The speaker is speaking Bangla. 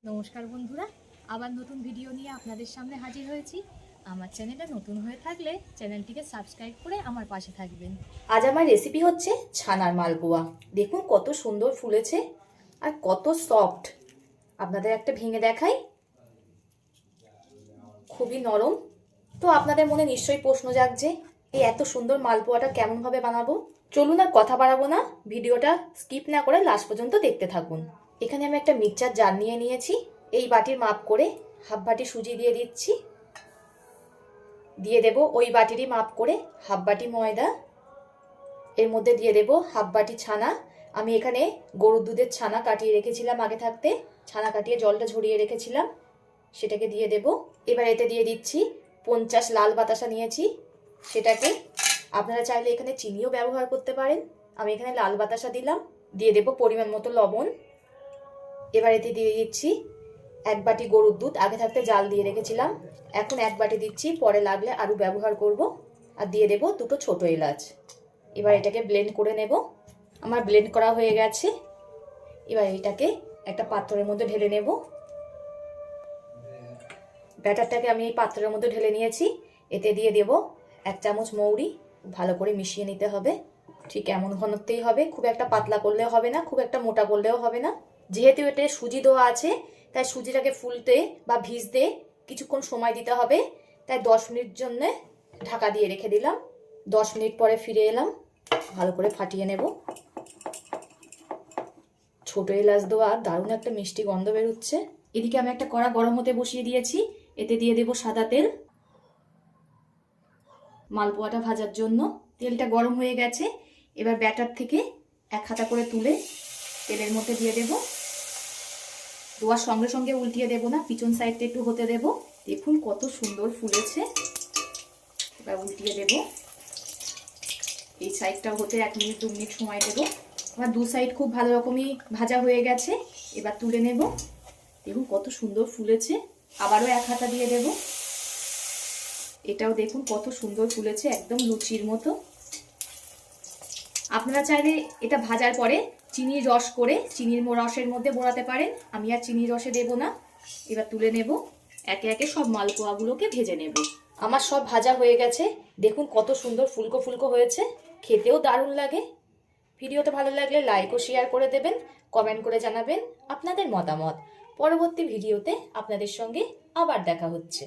নমস্কার বন্ধুরা, আবার নতুন ভিডিও নিয়ে আপনাদের সামনে হাজির হয়েছি। আমার চ্যানেলটা নতুন হয়ে থাকলে চ্যানেলটিকে সাবস্ক্রাইব করে আমার পাশে থাকবেন। আজ আমার রেসিপি হচ্ছে ছানার মালপোয়া। দেখুন কত সুন্দর ফুলেছে আর কত সফট। আপনাদের একটা ভেঙে দেখাই, খুবই নরম। তো আপনাদের মনে নিশ্চয়ই প্রশ্ন জাগছে, এই এত সুন্দর মালপোয়াটা কেমনভাবে বানাবো। চলুন আর কথা বাড়াবো না, ভিডিওটা স্কিপ না করে লাস্ট পর্যন্ত দেখতে থাকুন। এখানে আমি একটা মিক্সচার জার নিয়ে নিয়েছি। এই বাটির মাপ করে হাফ বাটি সুজি দিয়ে দিচ্ছি। দিয়ে দেব ওই বাটিরই মাপ করে হাফ বাটি ময়দা। এর মধ্যে দিয়ে দেব হাফ বাটি ছানা। আমি এখানে গরুর দুধের ছানা কাটিয়ে রেখেছিলাম, আগে থাকতে ছানা কাটিয়ে জলটা ঝরিয়ে রেখেছিলাম, সেটাকে দিয়ে দেব। এবার এতে দিয়ে দিচ্ছি 50 লাল বাতাসা নিয়েছি, সেটাকে আপনারা চাইলে এখানে চিনিও ব্যবহার করতে পারেন। আমি এখানে লাল বাতাসা দিলাম। দিয়ে দেব পরিমাণ মতো লবণ। এবার এতে দিয়ে দিচ্ছি 1 বাটি গরুর দুধ, আগে থাকতে জাল দিয়ে রেখেছিলাম, এখন 1 বাটি দিচ্ছি, পরে লাগলে আরও ব্যবহার করব। আর দিয়ে দেব 2টো ছোট এলাচ। এবার এটাকে ব্লেন্ড করে নেব। আমার ব্লেন্ড করা হয়ে গেছে। এবার এটাকে একটা পাত্রের মধ্যে ঢেলে নেব। ব্যাটারটাকে আমি এই পাত্রের মধ্যে ঢেলে নিয়েছি। এতে দিয়ে দেব 1 চামচ মৌরি। ভালো করে মিশিয়ে নিতে হবে। ঠিক এমন ঘনত্বেই হবে, খুব একটা পাতলা করলেও হবে না, খুব একটা মোটা করলেও হবে না। যেহেতু এতে সুজি দেওয়া আছে, তাই সুজিটাকে ফুলতে বা ভিজতে কিছুক্ষণ সময় দিতে হবে। তাই 10 মিনিট জন্য ঢাকা দিয়ে রেখে দিলাম। 10 মিনিট পরে ফিরে এলাম। ভালো করে ফাটিয়ে নেব। ছোট এলাচ দেওয়া দারুণ একটা মিষ্টি গন্ধ বেরোচ্ছে। এদিকে আমি একটা কড়া গরম হতে বসিয়ে দিয়েছি। এতে দিয়ে দেব সাদা তেল মালপোয়াটা ভাজার জন্য। তেলটা গরম হয়ে গেছে। এবার ব্যাটার থেকে 1 হাতা করে তুলে তেলের মধ্যে দিয়ে দেব। দেওয়ার সঙ্গে সঙ্গে উল্টিয়ে দেব না, পিছন সাইডটা একটু হতে দেব। দেখুন কত সুন্দর ফুলেছে। এবার উল্টিয়ে দেব। এই সাইডটা হতে 1 মিনিট 2 মিনিট সময় দেব। আমার 2 সাইড খুব ভালো রকমই ভাজা হয়ে গেছে। এবার তুলে নেব। দেখুন কত সুন্দর ফুলেছে। আবারও 1 হাতা দিয়ে দেব। এটাও দেখুন কত সুন্দর ফুলেছে, একদম লুচির মতো। আপনারা চাইলে এটা ভাজার পরে চিনির রস করে চিনির রসের মধ্যে বোড়াতে পারেন। আমি আর চিনির রসে দেব না। এবার তুলে নেব। একে একে সব মালপোয়াগুলোকে ভেজে নেব। আমার সব ভাজা হয়ে গেছে। দেখুন কত সুন্দর ফুলকো ফুলকো হয়েছে, খেতেও দারুণ লাগে। ভিডিওটা ভালো লাগলে লাইক ও শেয়ার করে দেবেন, কমেন্ট করে জানাবেন আপনাদের মতামত। পরবর্তী ভিডিওতে আপনাদের সঙ্গে আবার দেখা হচ্ছে।